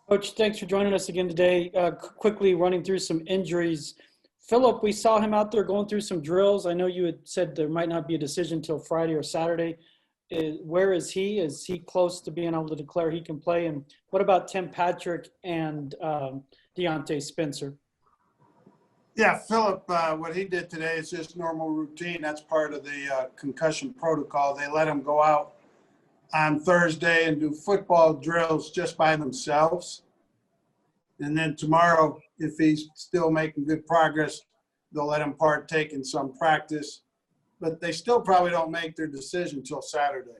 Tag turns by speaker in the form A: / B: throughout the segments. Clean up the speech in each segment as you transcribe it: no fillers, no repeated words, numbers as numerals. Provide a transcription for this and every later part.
A: Coach, thanks for joining us again today. Quickly running through some injuries. Phillip, we saw him out there going through some drills. I know you had said there might not be a decision till Friday or Saturday. Where is he? Is he close to being able to declare he can play? And what about Tim Patrick and Deontay Spencer?
B: Yeah, Phillip, what he did today is just normal routine. That's part of the concussion protocol. They let him go out on Thursday and do football drills just by themselves. And then tomorrow, if he's still making good progress, they'll let him partake in some practice. But they still probably don't make their decision until Saturday.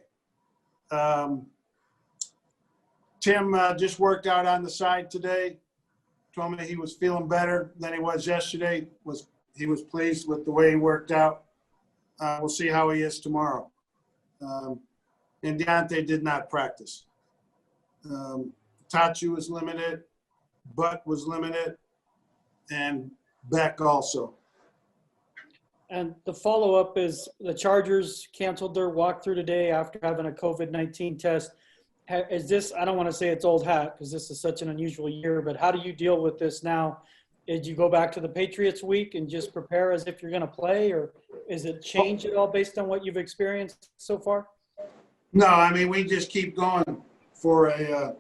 B: Tim just worked out on the side today. Told me he was feeling better than he was yesterday. He was pleased with the way he worked out. We'll see how he is tomorrow. And Deontay did not practice. Tachi was limited. Butt was limited. And Beck also.
A: And the follow-up is the Chargers canceled their walkthrough today after having a COVID-19 test. Is this, I don't want to say it's old hat because this is such an unusual year, but how do you deal with this now? Did you go back to the Patriots week and just prepare as if you're going to play, or is it changed at all based on what you've experienced so far?
B: No, I mean, we just keep going for a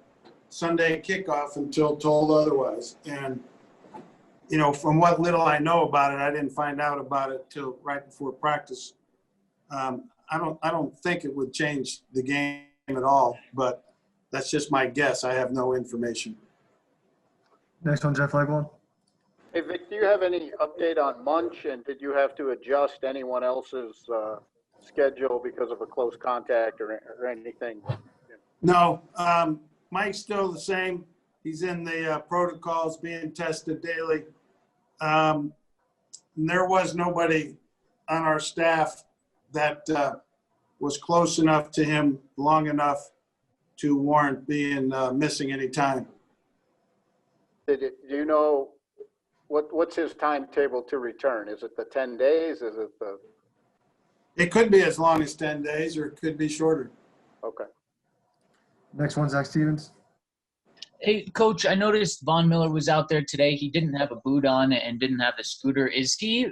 B: Sunday kickoff until told otherwise. And, you know, from what little I know about it, I didn't find out about it till right before practice. I don't think it would change the game at all, but that's just my guess. I have no information.
C: Next one, Jeff Legwand.
D: Hey, Vic, do you have any update on Munch, and did you have to adjust anyone else's schedule because of a close contact or anything?
B: No, Mike's still the same. He's in the protocols, being tested daily. There was nobody on our staff that was close enough to him long enough to warrant being missing any time.
D: Do you know what's his timetable to return? Is it the 10 days? Is it the?
B: It could be as long as 10 days, or it could be shorter.
D: Okay.
C: Next one, Zach Stevens.
E: Hey, Coach, I noticed Von Miller was out there today. He didn't have a boot on and didn't have the scooter. Is he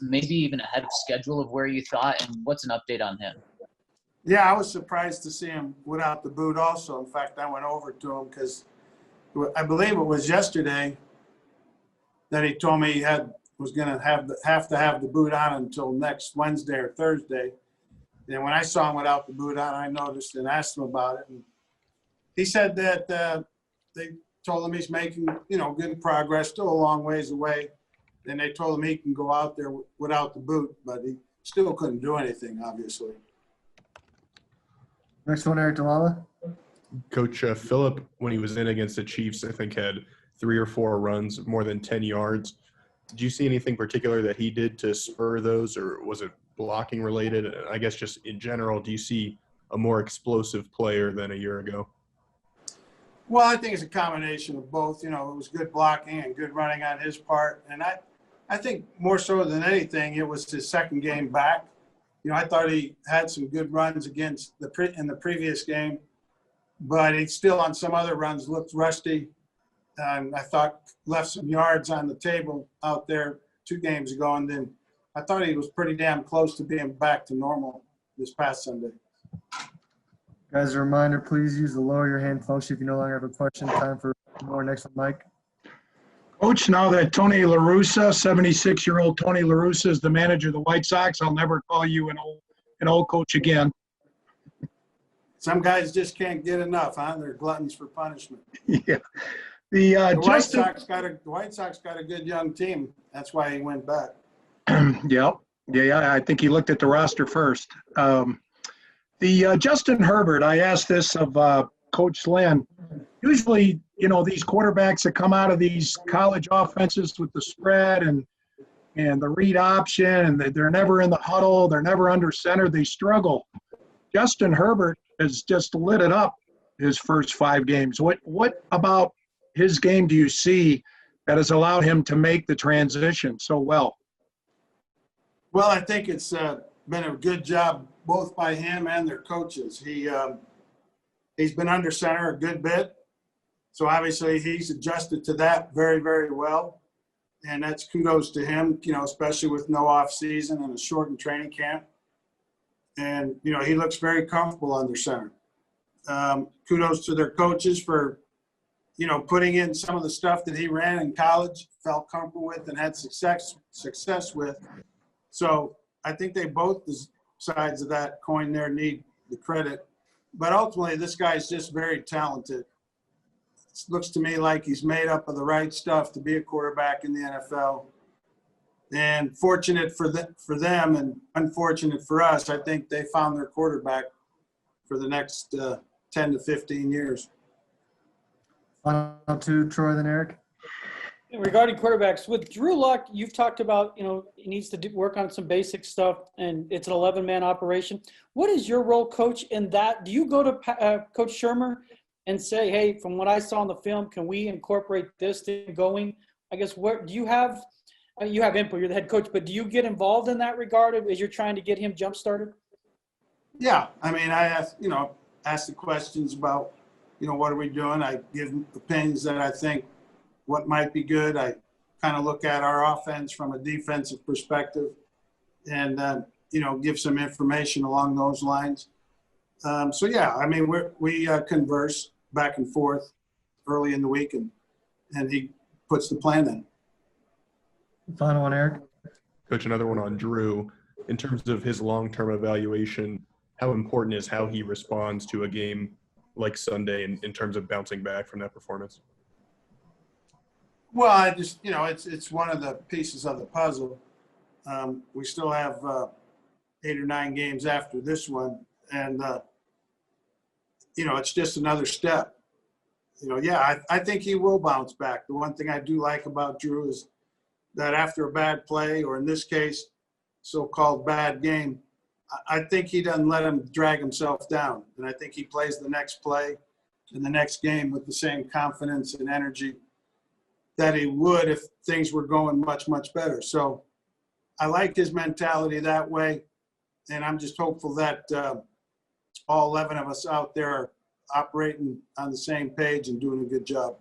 E: maybe even ahead of schedule of where you thought, and what's an update on him?
B: Yeah, I was surprised to see him without the boot also. In fact, I went over to him because I believe it was yesterday that he told me he was going to have to have the boot on until next Wednesday or Thursday. And when I saw him without the boot on, I noticed and asked him about it. And he said that they told him he's making, good progress, still a long ways away. Then they told him he can go out there without the boot, but he still couldn't do anything, obviously.
C: Next one, Eric DeLala.
F: Coach Phillip, when he was in against the Chiefs, I think had 3 or 4 runs, more than 10 yards. Did you see anything particular that he did to spur those, or was it blocking related? I guess just in general, do you see a more explosive player than a year ago?
B: Well, I think it's a combination of both. It was good blocking and good running on his part. And I think more so than anything, it was his second game back. I thought he had some good runs against in the previous game, but he still on some other runs looked rusty. And I thought left some yards on the table out there 2 games ago. And then I thought he was pretty damn close to being back to normal this past Sunday.
C: Guys, a reminder, please use the lower your hand function if you no longer have a question. Time for more. Next one, Mike.
G: Coach, now that Tony La Russa, 76-year-old Tony La Russa, is the manager of the White Sox, I'll never call you an old coach again.
B: Some guys just can't get enough, huh? They're gluttons for punishment.
G: Yeah. The
B: White Sox got a good young team. That's why he went back.
G: Yeah. I think he looked at the roster first. The Justin Herbert, I asked this of Coach Lynn. Usually, these quarterbacks that come out of these college offenses with the spread and the read option, and they're never in the huddle, they're never under center, they struggle. Justin Herbert has just lit it up his first 5 games. What about his game do you see that has allowed him to make the transition so well?
B: Well, I think it's been a good job both by him and their coaches. He's been under center a good bit. So obviously he's adjusted to that very, very well. And that's kudos to him, especially with no off season and a shortened training camp. And, he looks very comfortable under center. Kudos to their coaches for, putting in some of the stuff that he ran in college, felt comfortable with and had success with. So I think they both sides of that coin there need the credit. But ultimately, this guy's just very talented. It looks to me like he's made up of the right stuff to be a quarterback in the NFL. And fortunate for them and unfortunate for us, I think they found their quarterback for the next 10 to 15 years.
C: Final two, Troy, then Eric.
A: Regarding quarterbacks, with Drew Luck, you've talked about, he needs to work on some basic stuff, and it's an 11-man operation. What is your role, Coach, in that? Do you go to Coach Shermer and say, hey, from what I saw on the film, can we incorporate this thing going? I guess, what do you have? You have input, you're the head coach, but do you get involved in that regard as you're trying to get him jump-started?
B: Yeah, I mean, I ask the questions about, what are we doing? I give opinions that I think what might be good. I kind of look at our offense from a defensive perspective and, give some information along those lines. So, yeah, I mean, we converse back and forth early in the week, and he puts the plan in.
C: Final one, Eric.
F: Coach, another one on Drew. In terms of his long-term evaluation, how important is how he responds to a game like Sunday in terms of bouncing back from that performance?
B: Well, I just, it's one of the pieces of the puzzle. We still have 8 or 9 games after this one. And, it's just another step. I think he will bounce back. The one thing I do like about Drew is that after a bad play, or in this case, so-called bad game, I think he doesn't let him drag himself down. And I think he plays the next play in the next game with the same confidence and energy that he would if things were going much, much better. So I like his mentality that way. And I'm just hopeful that all 11 of us out there are operating on the same page and doing a good job.